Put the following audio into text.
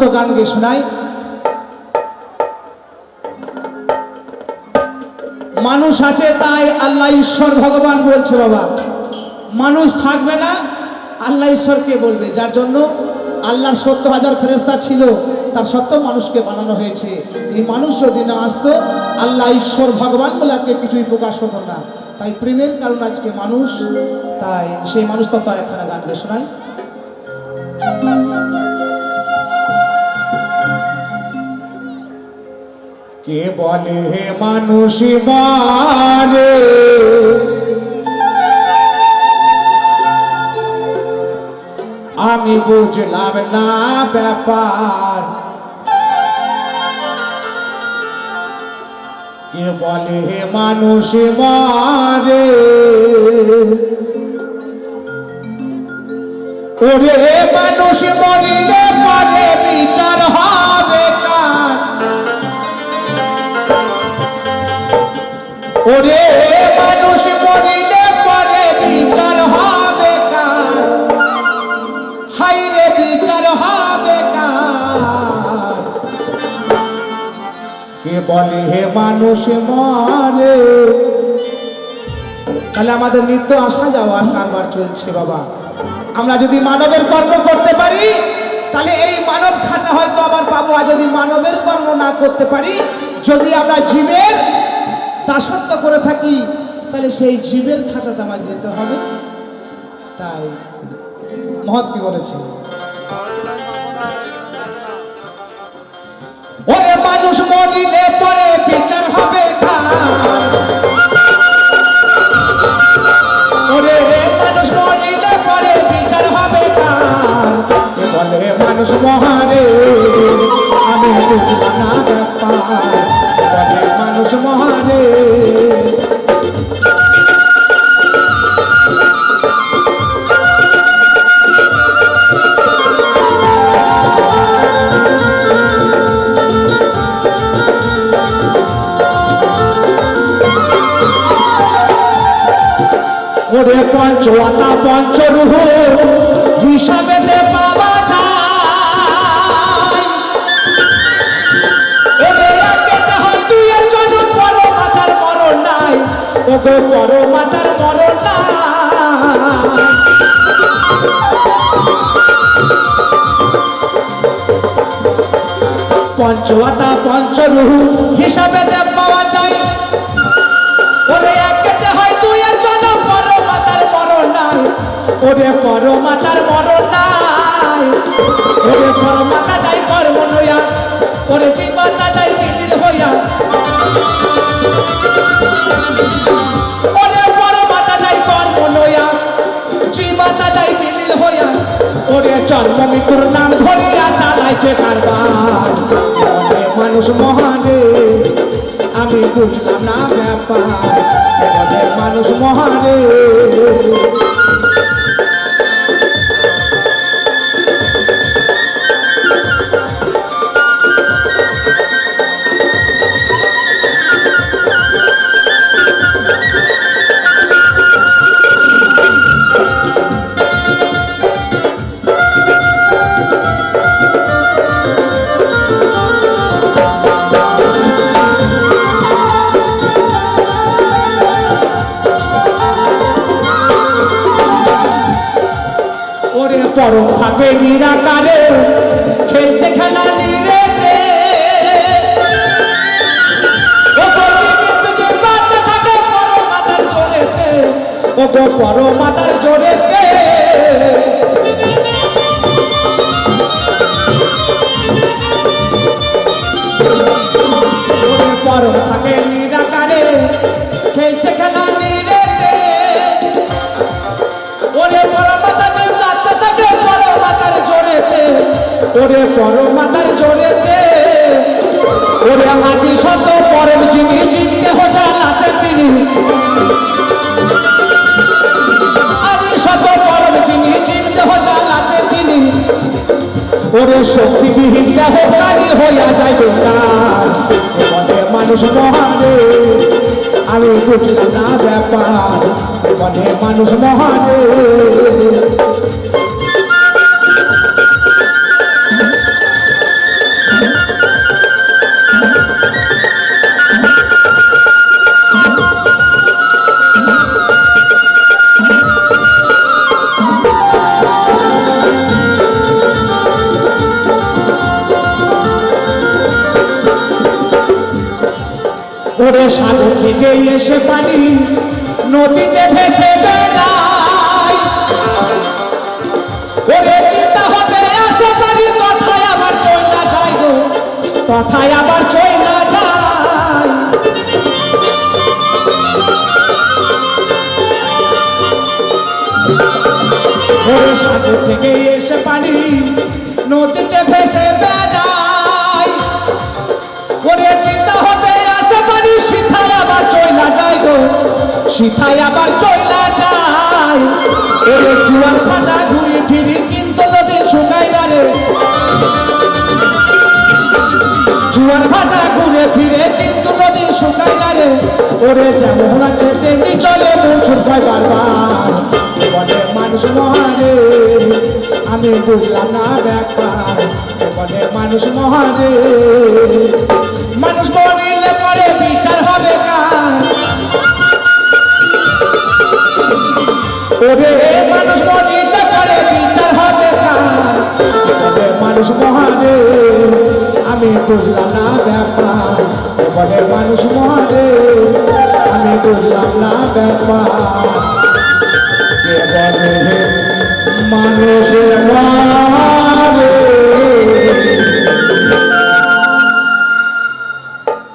তো গান গিয়ে শোনাই। মানুষ আছে তাই আল্লাহ ঈশ্বর ভগবান বলছে বাবা, মানুষ থাকবে না আল্লাহ ঈশ্বরকে বলবে, যার জন্য আল্লাহর 70,000 ফেরেশতা ছিল, তার সত্ত্বেও মানুষকে বানানো হয়েছে। এই মানুষ যদি না আসতো আল্লাহ ঈশ্বর ভগবান বলে আজকে কিছুই প্রকাশ হতো না। তাই প্রেমের কারণ আজকে মানুষ, তাই সেই মানুষ তো তার একখানা গান গিয়ে শোনাই। কে বলে হে মানুষ মারে, আমি বুঝলাম না ব্যাপার। কে বলে হে মানুষ মারে, ওরে মানুষ মরিলে পরে বিচার হবে কার। ওরে মানুষ মরিলে পরে বিচার হবে কার, হাইরে বিচার হবে কার। কে বলে হে মানুষ মরে। তাহলে আমাদের নিত্য আসা যাওয়ার কারবার চলছে বাবা। আমরা যদি মানবের কর্ম করতে পারি তাহলে এই মানব খাঁচা হয়তো আবার পাবো, আর যদি মানবের কর্ম না করতে পারি, যদি আমরা জীবের দাসত্ব করে থাকি তাহলে সেই জীবের খাঁচাতে আমার যেতে হবে। তাই মহৎ কি বলেছে, ওরে মানুষ মরিলে পরে বিচার হবে কার। ওরে মানুষ মরিলে পরে বিচার হবে কার। বলে মানুষ মহারে, আমি বুঝলাম না ব্যাপার। বলে মানুষ মহারে, ওরে পঞ্চওয়াতা পঞ্চরূহ হিসাবেতে পাওয়া যায়। ওরে একেতে হয় দুইয়ের জন্য বড় মাতার মরণ নাই, ওগো বড় মাতার মরণ নাই। পঞ্চওয়াতা পঞ্চরূহ হিসাবেতে পাওয়া যায়। ওরে একেতে হয় দুইয়ের জন্য বড় মাতার মরণ নাই, ওরে বড় মাতার মরণ নাই। ওরে বড় মাতা যাই কর্ম নইয়া, ওরে জীবতা যাই দিদির হইয়া। ওরে বড় মাতা যাই কর্ম নইয়া, জীবতা যাই দিদির হইয়া। ওরে জন্ম মৃত্যুর নাম ধরিয়া চালাইছে কারবার। ওরে মানুষ মহানে, আমি বুঝলাম না ব্যাপার। ওরে মানুষ মহানে, পরম থাকে নিরাকারে, খেলছে খেলা নিরেতে। থাকে পরম মাতার জোরেতে, ওগো পরম মাতার জোরেতে। পরম থাকে নিরাকারে, খেলছে খেলা নিরেতে। ওরে পরম মাতা যে যাচ্ছে থাকে পরম মাতার জোরেতে, ওরে পরম মাতার জোরেতে। ওরে আদি শত পরম যিনি, যিনি হোজাল আছে তিনি। আদি শত পরম যিনি, যিনি হোজাল আছে তিনি। ওরে শক্তিবিহীন দেহকারী হইয়া যাইবে কার। বলে মানুষ মহানে, আমি বুঝলাম না ব্যাপার। বলে মানুষ মহানে, ওরে সাগর থেকে এসে পানি নদীতে ভেসে বেড়ায়, ওরে চিন্তা হতে আসে পানি কথায় আবার চইলা যায় গো, কথায় আবার চইলা যায়। ওরে সাগর থেকে এসে পানি নদীতে ভেসে বেড়ায়, ওরে চিন্তা হতে আসে পানি সিথায় আবার চইলা যায় গো, সিথায় আবার চইলা যায়। ওরে জুয়ার ফাটা ঘুরি ফিরি কিন্তু নদী শুকায় না রে, জুয়ার ফাটা ঘুরে ফিরে কিন্তু নদী শুকায় না রে। ওরে যেমন আছে তেমনি চলে মৌসুম হয় বারবার, বলে মানুষ মহারে আমি বুঝলাম না ব্যাপার, বলে মানুষ মহারে মানুষ মরিলে পরে বিচার হবে কার, ওরে মানুষ মরিলে পরে বিচার হবে কার, বলে মানুষ মহারে আমি বুঝলাম না ব্যাপার, বলে মানুষ মহারে আমি বুঝলাম না ব্যাপার। মানুষের মা